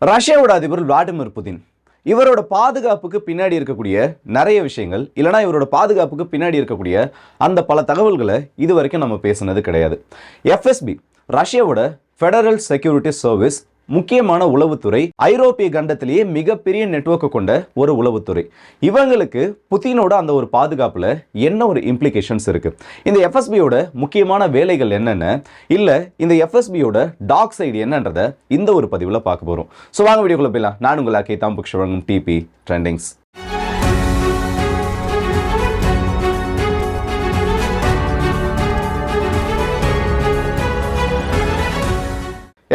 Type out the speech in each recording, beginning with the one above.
ரஷ்யாவோட அதிபர் Vladimir Putin இவரோட பாதுகாப்புக்கு பின்னாடி இருக்கக்கூடிய நிறைய விஷயங்கள் இல்லைனா இவரோட பாதுகாப்புக்கு பின்னாடி இருக்கக்கூடிய அந்த பல தகவல்களை இது வரைக்கும் நம்ம பேசுனது கிடையாது. எஃப்எஸ்பி ரஷ்யாவோட ஃபெடரல் செக்யூரிட்டி சர்வீஸ் முக்கியமான உளவுத்துறை, ஐரோப்பிய கண்டத்திலேயே மிகப்பெரிய நெட்வொர்க் கொண்ட ஒரு உளவுத்துறை. இவங்களுக்கு புதினோட அந்த ஒரு பாதுகாப்புல என்ன ஒரு இம்ப்ளிகேஷன்ஸ் இருக்கு, இந்த எஃப்எஸ்பியோட முக்கியமான வேலைகள் என்னென்ன, இல்ல இந்த எஃப்எஸ்பியோட டார்க் சைடு என்னன்றத இந்த ஒரு பதிவுல பார்க்க போறோம். ஸோ வாங்க வீடியோக்குள்ள போயிடலாம். நான் உங்கள் அக்கே தாம்புக்ஷ வழங்கும் DP trendings.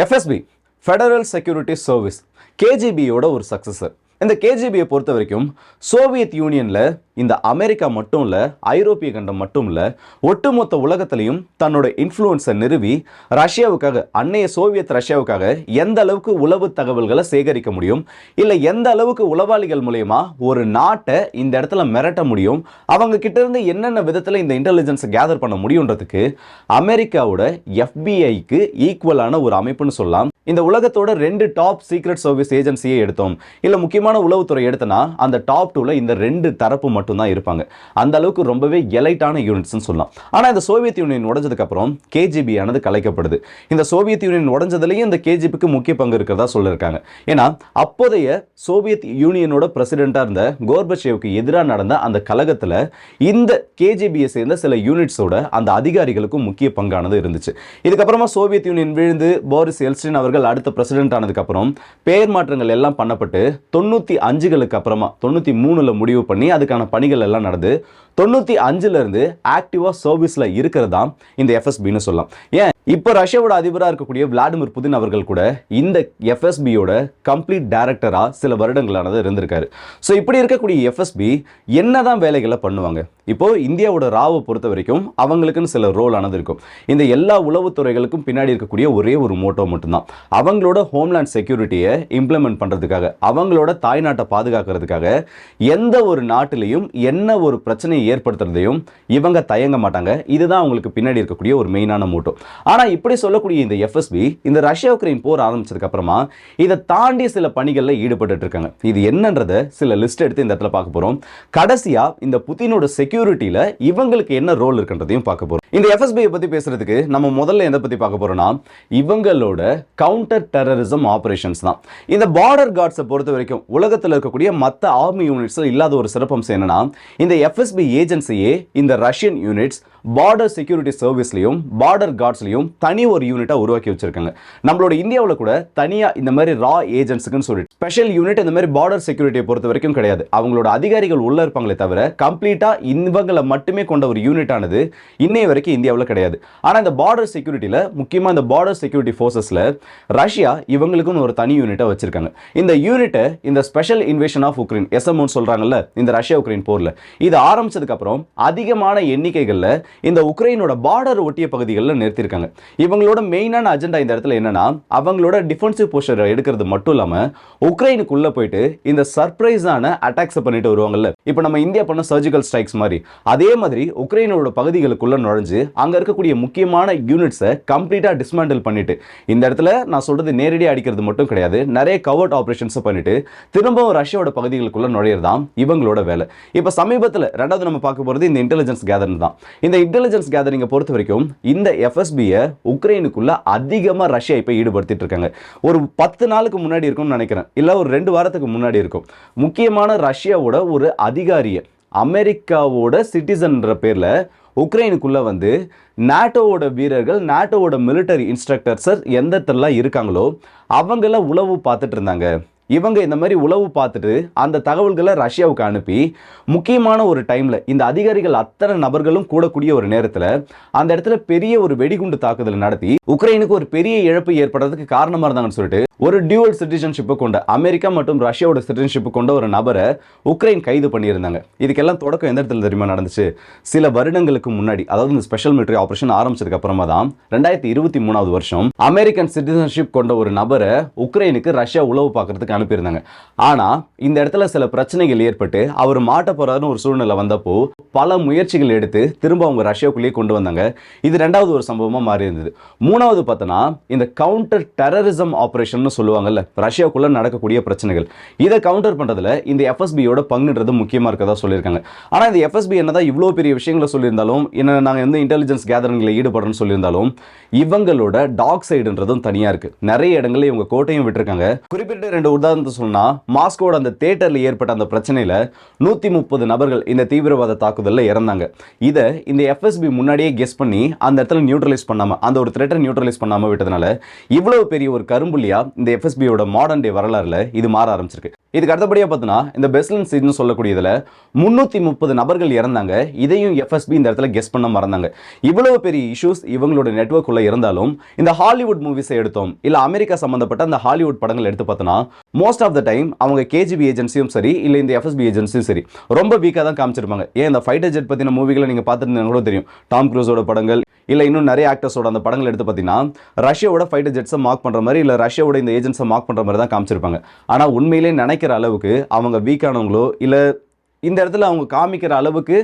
FSB federal security service கேஜிபியோட ஒரு சக்சஸர். இந்த கேஜிபியை பொறுத்த வரைக்கும் சோவியத் யூனியன்ல இந்த அமெரிக்கா மட்டும் இல்ல, ஐரோப்பிய கண்டம் மட்டும் இல்ல, ஒட்டுமொத்த உலகத்திலையும் தன்னோட இன்ஃப்ளூயன்ஸை நிறுவி ரஷ்யாவுக்காக, அன்னைய சோவியத் ரஷ்யாவுக்காக எந்த அளவுக்கு உளவு தகவல்களை சேகரிக்க முடியும், இல்லை எந்த அளவுக்கு உளவாளிகள் மூலயமா ஒரு நாட்டை இந்த இடத்துல மிரட்ட முடியும், அவங்க கிட்ட இருந்து என்னென்ன விதத்தில் இந்த இன்டெலிஜென்ஸை கேதர் பண்ண முடியுன்றதுக்கு அமெரிக்காவோட எஃபிஐக்கு ஈக்குவலான ஒரு அமைப்புன்னு சொல்லலாம். இந்த உலகத்தோட 2 டாப் சீக்ரெட் சர்வீஸ் ஏஜென்சியை எடுத்தோம், இல்லை முக்கியமான உளவுத்துறை எடுத்தனா அந்த டாப் 2ல இந்த 2 தரப்பு மட்டும்தான் இருப்பாங்க. அந்த அளவுக்கு ரொம்பவே எலைட்டான யூனிட்ஸ்னு சொல்லலாம். ஆனால் இந்த சோவியத் யூனியன் உடைஞ்சதுக்கு அப்புறம் கேஜிபி ஆனது கலைக்கப்படுது. இந்த சோவியத் யூனியன் உடைஞ்சதுலேயும் இந்த கேஜிபிக்கு முக்கிய பங்கு இருக்கிறதா சொல்லியிருக்காங்க. ஏன்னா அப்போதைய சோவியத் யூனியனோட பிரசிடென்ட்டாக இருந்த கோர்பச்சேவுக்கு எதிராக நடந்த அந்த கழகத்தில் இந்த கேஜிபியை சேர்ந்த சில யூனிட்ஸோட அந்த அதிகாரிகளுக்கும் முக்கிய பங்கானது இருந்துச்சு. இதுக்கப்புறமா சோவியத் யூனியன் விழுந்து போரிஸ் எல்ஸ்டின் அவர்கள் அடுத்த பிரசிடென்ட் ஆனதுக்கு அப்புறம் பெயர் மாற்றங்கள் எல்லாம் பண்ணப்பட்டு 95களுக்கு அப்புறமா 93ல முடிவு பண்ணி அதுக்கான பணிகள் எல்லாம் நடந்து 95ல இருந்து ஆக்டிவா சர்வீஸ்ல இருக்கிறதா இந்த எஃப்எஸ்பின்னு சொல்லலாம். ஏன் இப்போ ரஷ்யாவோட அதிபராக இருக்கக்கூடிய விளாடிமிர் புதின் அவர்கள் கூட இந்த எஃப்எஸ்பியோட கம்ப்ளீட் டைரக்டரா சில வருடங்களானது இருந்திருக்காரு. ஸோ இப்படி இருக்கக்கூடிய எஃப்எஸ்பி என்னதான் வேலைகளை பண்ணுவாங்க? இப்போ இந்தியாவோட ராவை பொறுத்த வரைக்கும் அவங்களுக்குன்னு சில ரோல் ஆனது இருக்கும். இந்த எல்லா உளவுத்துறைகளுக்கும் பின்னாடி இருக்கக்கூடிய ஒரே ஒரு மோட்டோ மட்டும்தான், அவங்களோட ஹோம்லேண்ட் செக்யூரிட்டியை இம்ப்ளிமெண்ட் பண்றதுக்காக, அவங்களோட தாய்நாட்டை பாதுகாக்கிறதுக்காக எந்த ஒரு நாட்டிலையும் என்ன ஒரு பிரச்சனையை ஏற்படுத்துறதையும் இவங்க தயங்க மாட்டாங்க. இதுதான் அவங்களுக்கு பின்னாடி இருக்கக்கூடிய ஒரு மெயினான மோட்டோ. ஆனா இப்படி சொல்லக்கூடிய இந்த எஃப்எஸ்பி இந்த ரஷ்யா உக்ரைன் போர் ஆரம்பிச்சதுக்கு அப்புறமா இதை தாண்டி சில பணிகளில் ஈடுபட்டு இருக்காங்க. இது என்னன்றத சில லிஸ்ட் எடுத்து இந்த இடத்துல பார்க்க போறோம். கடைசியா இந்த புதினோட செக்யூரிட்டியில இவங்களுக்கு என்ன ரோல் இருக்குன்றதையும் பார்க்க போறோம். இந்த எஃப்எஸ்பியை பத்தி பேசுறதுக்கு நம்ம முதல்ல எதை பத்தி பார்க்க போறோம்னா இவங்களோட கவுண்டர் டெரரிசம் ஆபரேஷன்ஸ் தான். இந்த பார்டர் கார்ட்ஸை பொறுத்த வரைக்கும் உலகத்தில் இருக்கக்கூடிய மற்ற ஆர்மி யூனிட்ஸ் இல்லாத ஒரு சிறப்பம்சம் என்னன்னா இந்த எஃப்எஸ்பி ஏஜென்சியே இந்த ரஷ்யன் யூனிட்ஸ் பார்டர் செக்யூரிட்டி சர்வீஸ்லையும் பார்டர் கார்ட்ஸ்லையும் தனி ஒரு யூனிட்டா உருவாக்கி வச்சிருக்காங்க. நம்மளோட இந்தியாவில் கூட தனியா இந்த மாதிரி ரா ஏஜென்ட்ஸ்க்குன்னு சொல்லிட்டு ஸ்பெஷல் யூனிட் இந்த மாதிரி பார்டர் செக்யூரிட்டியை பொறுத்த வரைக்கும் கிடையாது. அவங்களோட அதிகாரிகள் உள்ள இருப்பாங்களே தவிர கம்ப்ளீட்டா இவங்களை மட்டுமே கொண்ட ஒரு யூனிட் ஆனது இன்னைய வரைக்கும் இந்தியாவில் கிடையாது. ஆனா இந்த பார்டர் செக்யூரிட்டியில முக்கியமா இந்த பார்டர் செக்யூரிட்டி ஃபோர்ஸஸ்ல ரஷ்யா இவங்களுக்குன்னு ஒரு தனி யூனிட்டை வச்சிருக்காங்க. இந்த யூனிட்டை இந்த ஸ்பெஷல் இன்வேஷன் ஆஃப் உக்ரைன் எஸ்எம்ஓன்னு சொல்றாங்கல்ல, இந்த ரஷ்யா உக்ரைன் போர்ல இது ஆரம்பிச்சதுக்கு அப்புறம் அதிகமான எண்ணிக்கைகள்ல இந்த உக்ரைனோட பார்டர் ஒட்டிய பகுதிகளில் நிறுத்திருக்காங்க. இவங்களோட மெயினான அஜெண்டா இந்த இடத்துல என்னன்னா அவங்களோட டிஃபென்சிவ் போஸ்டர் எடுக்கிறது மட்டும் இல்லாம உக்ரைனுக்குள்ள போயிட்டு இந்த சர்ப்ரைஸான அட்டாக்ஸ் பண்ணிட்டு வருவாங்கல்ல. இப்போ நம்ம இந்தியா பண்ண சர்ஜிக்கல் ஸ்ட்ரைக்ஸ் மாதிரி அதே மாதிரி உக்ரைனோட பகுதிகளுக்குள்ள நுழைஞ்சு அங்க இருக்கக்கூடிய முக்கியமான யூனிட்ஸை கம்ப்ளீட்டா டிஸ்மேண்டில் பண்ணிட்டு, இந்த இடத்துல நான் சொல்றது நேரடியாக அடிக்கிறது மட்டும் கிடையாது, நிறைய கவர்ட் ஆபரேஷன்ஸ் பண்ணிட்டு திரும்பவும் ரஷ்யாவோட பகுதிகளுக்குள்ள நுழையறதான் இவங்களோட வேலை. இப்போ சமீபத்தில் ரெண்டாவது நம்ம பார்க்க போறது இந்த இன்டெலிஜென்ஸ் கேதரிங் தான். இந்த இன்டெலிஜென்ஸ் கேதரிங்கை பொறுத்த வரைக்கும் இந்த எஃப்எஸ்பியை உக்ரைனுக்குள்ள அதிகமாக ரஷ்யா இப்போ ஈடுபடுத்திட்டு இருக்காங்க. ஒரு 10 நாளுக்கு முன்னாடி இருக்கும்னு நினைக்கிறேன், இல்லை ஒரு 2 வாரத்துக்கு முன்னாடி இருக்கும். முக்கியமான ரஷ்யாவோட ஒரு அதிகாரியை அமெரிக்காவோட சிட்டிசன்ற பேர்ல உக்ரைனுக்குள்ள வந்து நாட்டோவோட வீரர்கள், நாட்டோவோட மிலிட்டரி இன்ஸ்ட்ரக்டர்ஸ் எந்த இடத்துல இருக்காங்களோ அவங்கள உளவு பார்த்துட்டு இருந்தாங்க. இவங்க இந்த மாதிரி உளவு பார்த்துட்டு அந்த தகவல்களை ரஷ்யாவுக்கு அனுப்பி முக்கியமான ஒரு டைம்ல இந்த அதிகாரிகள் அத்தனை நபர்களும் கூடக்கூடிய ஒரு நேரத்தில் அந்த இடத்துல பெரிய ஒரு வெடிகுண்டு தாக்குதல் நடத்தி உக்ரைனுக்கு ஒரு பெரிய இழப்பு ஏற்படுறதுக்கு காரணமா இருந்தாங்கன்னு சொல்லிட்டு ஒரு டியூவல் சிட்டிசன்ஷிப்பை கொண்ட அமெரிக்கா மற்றும் ரஷ்யாவோட சிட்டிசன்ஷிப் கொண்ட ஒரு நபரை உக்ரைன் கைது பண்ணியிருந்தாங்க. இதுக்கெல்லாம் தொடக்கம் எந்த இடத்துல தெரியுமா நடந்துச்சு? சில வருடங்களுக்கு முன்னாடி, அதாவது இந்த ஸ்பெஷல் மிலிட்டரி ஆபரேஷன் ஆரம்பிச்சதுக்கு அப்புறமா தான் 2023 வருஷம் அமெரிக்கன் சிட்டிசன்ஷிப் கொண்ட ஒரு நபரை உக்ரைனுக்கு ரஷ்யா உளவு பார்க்கறதுக்கு ரஷ்யாவுக்கு அனுப்பியிருந்தாங்க. ஆனால் இந்த இடத்துல சில பிரச்சனைகள் ஏற்பட்டு அவர் மாட்ட போறாருன்னு ஒரு சூழ்நிலை வந்தப்போ பல முயற்சிகள் எடுத்து திரும்ப அவங்க ரஷ்யாவுக்குள்ளேயே கொண்டு வந்தாங்க. இது ரெண்டாவது ஒரு சம்பவமாக மாறி இருந்தது. மூணாவது பார்த்தோன்னா இந்த கவுண்டர் டெரரிசம் ஆப்ரேஷன் சொல்லுவாங்கல்ல, ரஷ்யாவுக்குள்ள நடக்கக்கூடிய பிரச்சனைகள், இதை கவுண்டர் பண்றதுல இந்த எஃப்எஸ்பியோட பங்குன்றது முக்கியமாக இருக்கதா சொல்லியிருக்காங்க. ஆனால் இந்த எஃப்எஸ்பி என்னதான் இவ்வளோ பெரிய விஷயங்களை சொல்லியிருந்தாலும், என்ன நாங்கள் வந்து இன்டெலிஜென்ஸ் கேதரிங்கில் ஈடுபடுறோம்னு சொல்லியிருந்தாலும், இவங்களோட டாக் சைடுன்றதும் தனியாக இருக்கு. நிறைய இடங்களில் இவங்க கோட்டையும் விட்டுருக்காங்க. குறிப்பிட்ட 2 உதாரணத்தை சொன்னா, மாஸ்கோட அந்த தியேட்டர்ல ஏற்பட்ட அந்த பிரச்சனையில 130 நபர்கள் இந்த தீவிரவாத தாக்குதலில் இறந்தாங்க. இதை இந்த எஃப்எஸ்பி முன்னாடியே கெஸ் பண்ணி அந்த இடத்துல நியூட்ரலைஸ் பண்ணாம, அந்த ஒரு த்ரெட்டை நியூட்ரலைஸ் பண்ணாம விட்டதுனால இவ்வளவு பெரிய ஒரு கரும்புள்ளியா இந்த எஃப்எஸ்பியோட மாடர்ன் டே வரலாறுல இது மாற ஆரம்பிச்சிருக்கு. இதுக்கு அடுத்தபடியா பார்த்தோன்னா இந்த பெஸ்லன் சீட்னு சொல்லக்கூடியதுல 330 நபர்கள் இறந்தாங்க. இதையும் எஃப்எஸ்பி இந்த இடத்துல கெஸ் பண்ண மறந்தாங்க. இவ்வளவு பெரிய இஷ்யூஸ் இவங்களோட நெட்வொர்க் உள்ள இருந்தாலும் இந்த ஹாலிவுட் மூவிஸை எடுத்தோம் இல்ல அமெரிக்கா சம்பந்தப்பட்ட அந்த ஹாலிவுட் படங்கள் எடுத்து பார்த்தோன்னா மோஸ்ட் ஆஃப் த டைம் அவங்க கேஜிபி ஏஜென்சியும் சரி இல்லை இந்த எஃப்எஸ்பி ஏஜென்சியும் சரி ரொம்ப வீக்காக தான் காமிச்சிருப்பாங்க. ஏன் இந்த ஃபைட்டர் ஜெட் பற்றின மூவிகளை நீங்கள் பார்த்துருந்தீங்க கூட தெரியும். டாம் க்ரூஸோட படங்கள் இல்லை இன்னும் நிறைய ஆக்டர்ஸோட அந்த படங்கள் எடுத்து பார்த்தீங்கன்னா ரஷ்யாவோட ஃபைட்டர் ஜெட்ஸை மார்க் பண்ணுற மாதிரி இல்லை ரஷ்யாவோட இந்த ஏஜென்ட்ஸை மார்க் பண்ணுற மாதிரி தான் காமிச்சிருப்பாங்க. ஆனால் உண்மையிலே நினைக்கிற அளவுக்கு அவங்க வீக்கானவங்களோ இல்லை இந்த இடத்துல அவங்க காமிக்கிற அளவுக்கு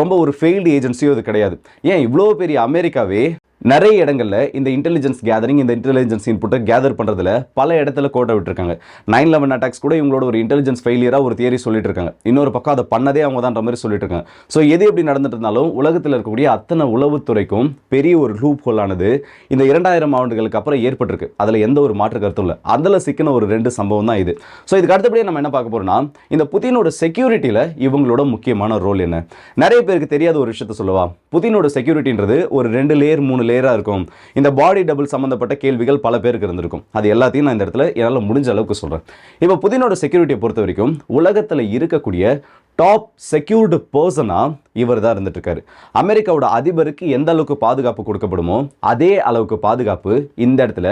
ரொம்ப ஒரு ஃபெயில்டு ஏஜென்சியோ இது கிடையாது. ஏன் இவ்வளோ பெரிய அமெரிக்காவே நிறைய இடங்களில் இந்த இன்டெலிஜென்ஸ் கேதரிங், இந்த இன்டெலிஜென்ஸ் இன்புட்டை கேதர் பண்ணுறதுல பல இடத்துல கோட்டை விட்டுருக்காங்க. 9/11 அட்டாக்ஸ் கூட இவங்களோட ஒரு இன்டெலிஜென்ஸ் ஃபெயிலியராக ஒரு தியரி சொல்லிட்டு இருக்காங்க. இன்னொரு பக்கம் அதை பண்ணதே அவங்க தான்ற மாதிரி சொல்லிட்டு இருக்காங்க. ஸோ எது எப்படி நடந்துட்டு இருந்தாலும் உலகத்தில் இருக்கக்கூடிய அத்தனை உளவுத்துறைக்கும் பெரிய ஒரு லூப் ஹோலானது இந்த 2000 ஆண்டுகளுக்கு அப்புறம் ஏற்பட்டிருக்கு. அதில் எந்த ஒரு மாற்று கருத்தும் இல்லை. அதில் சிக்கின ஒரு 2 சம்பவம் தான் இது. ஸோ இதுக்கு அடுத்தபடியே நம்ம என்ன பார்க்க போறோம்னா இந்த புதினோட செக்யூரிட்டியில் இவங்களோட முக்கியமான ரோல் என்ன. நிறைய பேருக்கு தெரியாத ஒரு விஷயத்த சொல்லுவா. புதினோட செக்யூரிட்டின்றது ஒரு 2 லேயர் 3 லேயராக இருக்கும். இந்த பாடி டபுள் சம்பந்தப்பட்ட கேள்விகள் பல பேருக்கு இருந்திருக்கும். அது எல்லாத்தையும் நான் இந்த இடத்துல என்னால் முடிஞ்ச அளவுக்கு சொல்றேன். இப்போ புதினோட செக்யூரிட்டியை பொறுத்த வரைக்கும் உலகத்தில் இருக்கக்கூடிய டாப் செக்யூர்டு பர்சனா இவர் தான் இருந்துட்டு இருக்காரு. அமெரிக்காவோட அதிபருக்கு எந்த அளவுக்கு பாதுகாப்பு கொடுக்கப்படுமோ அதே அளவுக்கு பாதுகாப்பு இந்த இடத்துல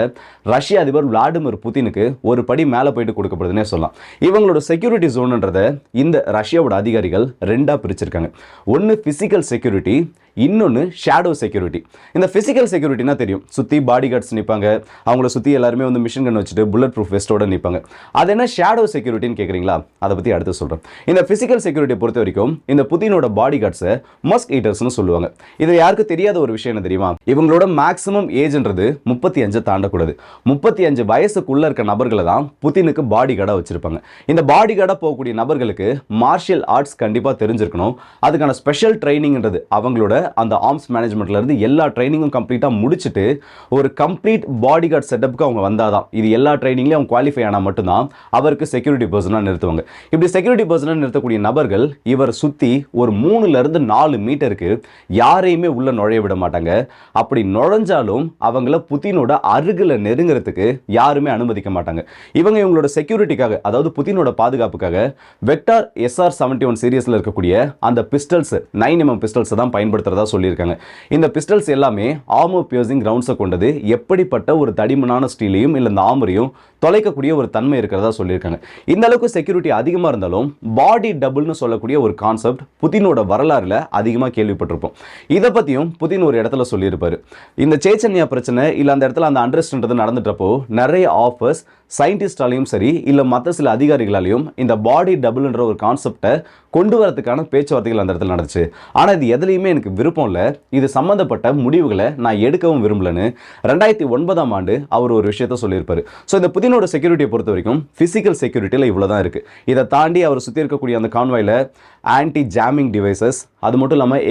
ரஷ்ய அதிபர் விளாடிமிர் புதினுக்கு ஒரு படி மேலே போயிட்டு கொடுக்கப்படுதுன்னே சொல்லலாம். இவங்களோட செக்யூரிட்டி ஜோன்ன்றதை இந்த ரஷ்யாவோட அதிகாரிகள் 2ஆக பிரிச்சிருக்காங்க. ஒன்று பிசிக்கல் செக்யூரிட்டி, இன்னொன்று ஷேடோ செக்யூரிட்டி. இந்த பிசிக்கல் செக்யூரிட்டினா தெரியும், சுற்றி பாடி கார்ட்ஸ் நிற்பாங்க. அவங்கள சுற்றி எல்லாருமே வந்து மிஷின் கன் வச்சுட்டு புல்லட் ப்ரூஃப் வெஸ்டோட நிற்பாங்க. அது என்ன ஷேடோ செக்யூரிட்டின்னு கேட்குறீங்களா? அதை பற்றி அடுத்து சொல்கிறேன். இந்த பிசிக்கல் செக்யூரிட்டியை பொறுத்த வரைக்கும் இந்த புதினோட பாடி கார்ட்ஸை மஸ்க் ஈட்டர்ஸ்னு சொல்லுவாங்க. இது யாருக்கு தெரியாத ஒரு விஷயம் என்ன தெரியுமா? இவங்களோட மேக்ஸிமம் ஏஜ்ன்றது 35 தாண்டக்கூடாது. 35 வயசுக்குள்ள இருக்க நபர்களை தான் புதினுக்கு பாடி கார்டாக வச்சிருப்பாங்க. இந்த பாடி கார்டாக போகக்கூடிய நபர்களுக்கு மார்ஷியல் ஆர்ட்ஸ் கண்டிப்பாக தெரிஞ்சிருக்கணும். அதுக்கான ஸ்பெஷல் ட்ரைனிங்ன்றது அவங்களோட அந்த ஆர்ம்ஸ் மேனேஜ்மெண்ட்ல இருந்து எல்லா ட்ரைனிங்கும் கம்ப்ளீட்டா முடிச்சிட்டு ஒரு கம்ப்ளீட் பாடி கார்டு செட்டப்புக்கு அவங்க வந்தாதான், இது எல்லா ட்ரைனிங்லயும் அவங்க குவாலிஃபை ஆனா மட்டும்தான் அவருக்கு செக்யூரிட்டி பர்சனா நிறுத்துவாங்க. இப்படி செக்யூரிட்டி பர்சனா நிறுத்தக்கூடிய நபர்கள் இவர் சுத்தி ஒரு 3 to 4 மீட்டருக்கு யாரையுமே உள்ள நுழைய விட மாட்டாங்க. அப்படி நுழைஞ்சாலும் அவங்கள புதினோட அருகில நெருங்கிறதுக்கு யாருமே அனுமதிக்க மாட்டாங்க. இவங்களோட செக்யூரிட்டிக்காக, அதாவது புதினோட பாதுகாப்புக்காக வெக்டார் SR-71 சீரியஸ்ல இருக்கக்கூடிய அந்த பிஸ்டல்ஸ் 9mm பிஸ்டல்ஸ் தான் பயன்படுத்த சொல்லியிருக்காங்க. இந்த பிஸ்டல்ஸ் எல்லாமே ஆர்மர் பியர்சிங் ரவுண்ட்ஸை கொண்டது. எப்படிப்பட்ட ஒரு தடிமனான ஸ்டீலையும் இல்ல இந்த ஆர்மரையும் தொலைக்கக்கூடிய ஒரு தன்மை இருக்கிறதா சொல்லியிருக்காங்க. இந்த அளவுக்கு செக்யூரிட்டி அதிகமாக இருந்தாலும் பாடி டபுள்னு சொல்லக்கூடிய ஒரு கான்செப்ட் புதினோட வரலாறுல அதிகமாக கேள்விப்பட்டிருப்போம். இதை பற்றியும் புதின் ஒரு இடத்துல சொல்லியிருப்பாரு. இந்த சேச்சன்யா பிரச்சனை இல்லை அந்த இடத்துல அந்த அண்டர்ஸ்டாண்டது நடந்துட்டப்போ நிறைய ஆஃபர்ஸ் சயின்டிஸ்டாலையும் சரி இல்லை மற்ற சில அதிகாரிகளாலையும் இந்த பாடி டபுள்ன்ற ஒரு கான்செப்டை கொண்டு வரதுக்கான பேச்சுவார்த்தைகள் அந்த இடத்துல நடந்துச்சு. ஆனால் இது எதுலையுமே எனக்கு விருப்பம் இல்லை, இது சம்மந்தப்பட்ட முடிவுகளை நான் எடுக்கவும் விரும்பலன்னு 2009ஆம் ஆண்டு அவர் ஒரு விஷயத்த சொல்லியிருப்பாரு. ஸோ இந்த புதினோட செக்யூரிட்டியை பொறுத்த வரைக்கும் பிசிக்கல் செக்யூரிட்டியில் இவ்வளோ தான் இருக்குது. இதை தாண்டி அவர் சுற்றி இருக்கக்கூடிய அந்த கான்வாயில் ஆன்டி ஜாமிங் டிவைசஸ், அது மட்டும் இல்லாமல்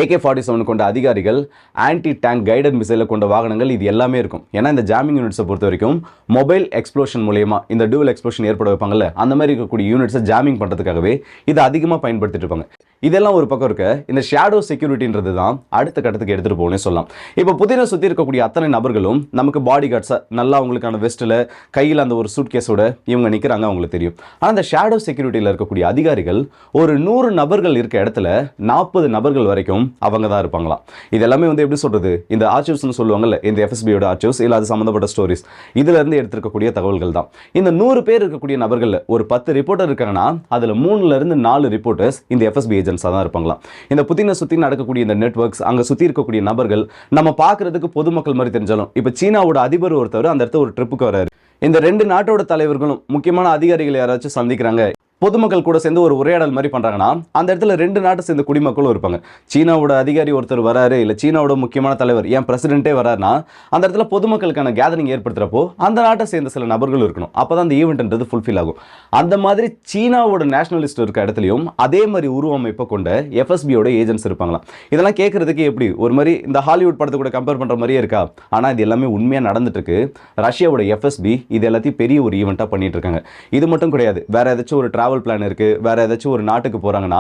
AK-47 கொண்ட அதிகாரிகள், ஆன்டி டேங்க் கைடட் மிசைலை கொண்ட வாகனங்கள், இது எல்லாமே இருக்கும். ஏன்னா இந்த ஜாமிங் யூனிட்ஸை பொறுத்த வரைக்கும் மொபைல் எக்ஸ்ப்ளோஷன் மூலமா இந்த டூவல் எக்ஸ்ப்ளோஷன் ஏற்பட வைப்பாங்கல்ல, அந்த மாதிரி இருக்கக்கூடிய யூனிட்ஸை ஜாமிங் பண்ணுறதுக்காகவே இதை அதிகமாக பயன்படுத்திட்டு இருப்பாங்க. இதெல்லாம் ஒரு பக்கம் இருக்க, இந்த ஷேடோ செக்யூரிட்டின்றது தான் அடுத்த கட்டத்துக்கு எடுத்துகிட்டு போகணும்னு சொல்லலாம். இப்போ புதினை சுற்றி இருக்கக்கூடிய அத்தனை நபர்களும் நமக்கு பாடி கார்ட்ஸை நல்லா அவங்களுக்கான வெஸ்ட்டில் கையில் அந்த ஒரு சூட் கேஸோட இவங்க நிற்கிறாங்க, அவங்களுக்கு தெரியும். ஆனால் அந்த ஷேடோ செக்யூரிட்டியில் இருக்கக்கூடிய அதிகாரிகள் ஒரு 100 நபர்கள் இருக்க இடத்துல 40 நபர்கள் வரைக்கும் அவங்க தான் இருப்பாங்களாம். இது எல்லாமே வந்து எப்படி சொல்றது, இந்த ஆர்ச்சிவ்ஸ்னு சொல்லுவாங்கல்ல, இந்த எஃப்எஸ்பியோட ஆர்ச்சிவ்ஸ் இல்லை அது சம்மந்தப்பட்ட ஸ்டோரிஸ், இதுல இருந்து எடுத்திருக்கக்கூடிய தகவல்கள் தான். இந்த 100 பேர் இருக்கக்கூடிய நபர்கள் ஒரு 10 ரிப்போர்ட்டர் இருக்காங்கன்னா அதில் 3 to 4 ரிப்போர்ட்டர்ஸ் இந்த எஃப்எஸ்பி ஏஜென்ட்ஸாக தான் இருப்பாங்களாம். இந்த புதினை சுற்றி நடக்கக்கூடிய இந்த நெட்வொர்க்ஸ், அங்கே சுற்றி இருக்கக்கூடிய நபர்கள் நம்ம பார்க்கறதுக்கு பொதுமக்கள் மாதிரி தெரிஞ்சாலும், இப்போ சீனாவோட அதிபர் ஒருத்தர் அந்த இடத்துல ஒரு ட்ரிப்புக்கு வராரு. இந்த 2 நாட்டோட தலைவர்களும் முக்கியமான அதிகாரிகள் யாராச்சும் சந்திக்கிறாங்க, பொதுமக்கள் கூட சேர்ந்து ஒரு உரையாடல் மாதிரி பண்றாங்கன்னா அந்த இடத்துல 2 நாட்டை சேர்ந்த குடிமக்களும் இருப்பாங்க. சீனாவோட அதிகாரி ஒருத்தர் வராரு, இல்ல சீனாவோட முக்கியமான தலைவர் ஏன் பிரசிடென்ட்டே வராருன்னா அந்த இடத்துல பொதுமக்களுக்கான கேதரிங் ஏற்படுத்துறப்போ அந்த நாட்டை சேர்ந்த சில நபர்கள் இருக்கணும். அப்பதான் அந்த ஈவெண்ட்ன்றது ஃபுல்ஃபில் ஆகும். அந்த மாதிரி சீனாவோட நேஷனலிஸ்ட் இருக்க இடத்துலையும் அதே மாதிரி உருவமைப்பை கொண்ட எஃப்எஸ்பியோட ஏஜென்ட்ஸ் இருப்பாங்களாம். இதெல்லாம் கேட்கறதுக்கு எப்படி ஒரு மாதிரி இந்த ஹாலிவுட் படத்தை கூட கம்பேர் பண்ற மாதிரியே இருக்கா? ஆனா இது எல்லாமே உண்மையா நடந்துட்டு இருக்கு. ரஷ்யாவோட எஃப்எஸ்பி இது எல்லாத்தையும் பெரிய ஒரு ஈவெண்ட்டா பண்ணிட்டு இருக்காங்க. இது மட்டும் கிடையாது, வேற ஏதாச்சும் ஒரு டிராவல் பிளான் இருக்கு, வேற ஏதாச்சும் ஒரு நாட்டுக்கு போறாங்கன்னா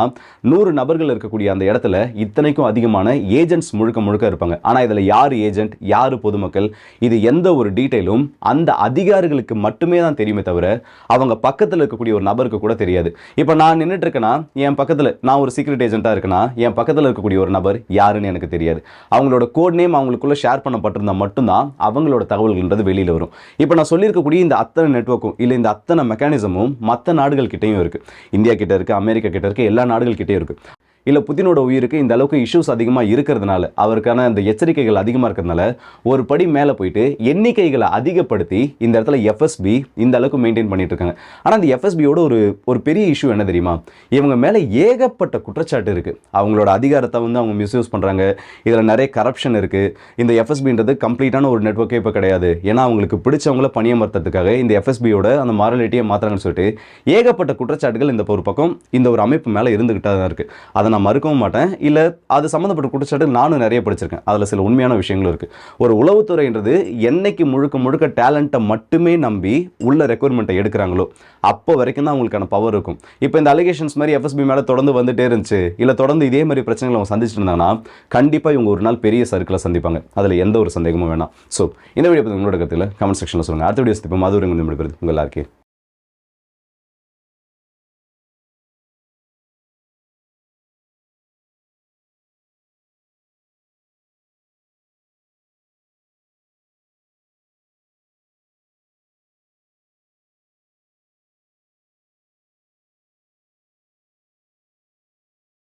100 நபர்கள் இருக்கக்கூடிய அந்த இடத்துல இத்தனைக்கும் அதிகமான ஏஜென்ட்ஸ் முழுக்க இருப்பாங்க. ஆனா இதுல யாரு ஏஜென்ட், யாரு பொதுமக்கள், இது எந்த ஒரு டீடைலும் அந்த அதிகாரிகளுக்கு மட்டுமே தான் தெரியுமே தவிர அவங்க பக்கத்துல இருக்கக்கூடிய ஒரு நபருக்கு கூட தெரியாது. இப்போ நான் நின்றுட்டு இருக்கேன்னா என் பக்கத்துல நான் ஒரு சீக்ரெட் ஏஜென்ட்டா இருக்கேன்னா என் பக்கத்துல இருக்கக்கூடிய ஒரு நபர் யாருன்னு எனக்கு தெரியாது. அவங்களோட கோட் நேம் அவங்களுக்குள்ள ஷேர் பண்ணப்பட்டிருந்தா மட்டும்தான் அவங்களோட தகவல்கள்ன்றது வெளியில வரும். இப்போ நான் சொல்லியிருக்கக்கூடிய இந்த அத்தனை நெட்வொர்க்கும் இல்லை இந்த அத்தனை மெக்கானிசமும் மற்ற நாடுகள் கிட்டையும் இருக்கு. இந்தியா கிட்ட இருக்கு, அமெரிக்கா கிட்ட இருக்கு, எல்லா நாடுகள் கிட்டே இருக்கு. இல்லை புதினோட உயிருக்கு இந்த அளவுக்கு இஷ்யூஸ் அதிகமாக இருக்கிறதுனால, அவருக்கான அந்த எச்சரிக்கைகள் அதிகமாக இருக்கிறதுனால ஒரு படி மேலே போயிட்டு எண்ணிக்கைகளை அதிகப்படுத்தி இந்த இடத்துல எஃப்எஸ்பி இந்த அளவுக்கு மெயின்டைன் பண்ணிட்டு இருக்காங்க. ஆனால் அந்த எஃப்எஸ்பியோட ஒரு பெரிய இஷ்யூ என்ன தெரியுமா? இவங்க மேலே ஏகப்பட்ட குற்றச்சாட்டு இருக்குது. அவங்களோட அதிகாரத்தை வந்து அவங்க மிஸ்யூஸ் பண்ணுறாங்க, இதில் நிறைய கரப்ஷன் இருக்குது. இந்த எஃப்எஸ்பின்றது கம்ப்ளீட்டான ஒரு நெட்வொர்க்கே இப்போ கிடையாது. ஏன்னா அவங்களுக்கு பிடிச்சவங்கள பணியமர்த்ததுக்காக இந்த எஃப்எஸ்பியோட அந்த மாரலிட்டியை மாற்றுறாங்கன்னு சொல்லிட்டு ஏகப்பட்ட குற்றச்சாட்டுகள் இந்த ஒரு பக்கம் இந்த ஒரு அமைப்பு மேலே இருந்துகிட்டா தான் இருக்குது. அதை நான் மறுக்கவும் மாட்டேன். இல்லை அது சம்மந்தப்பட்ட குற்றச்சாட்டு நானும் நிறைய படிச்சிருக்கேன். அதில் சில உண்மையான விஷயங்களும் இருக்குது. ஒரு உளவுத்துறைன்றது என்னைக்கு முழுக்க டேலண்ட்டை மட்டுமே நம்பி உள்ள ரெக்வயர்மெண்ட்டை எடுக்கிறாங்களோ அப்போ வரைக்கும் தான் அவங்களுக்கான பவர் இருக்கும். இப்போ இந்த அலிகேஷன்ஸ் மாதிரி எஃப்எஸ்பி மேலே தொடர்ந்து வந்துட்டே இருந்துச்சு, இல்லை தொடர்ந்து இதே மாதிரி பிரச்சனைகளை அவங்க சந்திச்சுட்டு இருந்தாங்கன்னா கண்டிப்பாக இவங்க ஒரு நாள் பெரிய சர்க்கிளை சந்திப்பாங்க. அதில் எந்த ஒரு சந்தேகமும் வேணாம். ஸோ இந்த வீடியோ பற்றி உங்களோட கருத்தில் கமெண்ட் செக்ஷனில் சொல்லுங்கள். அடுத்த வீடியோ இப்போ மதுரை உங்கள் எல்லாருக்கே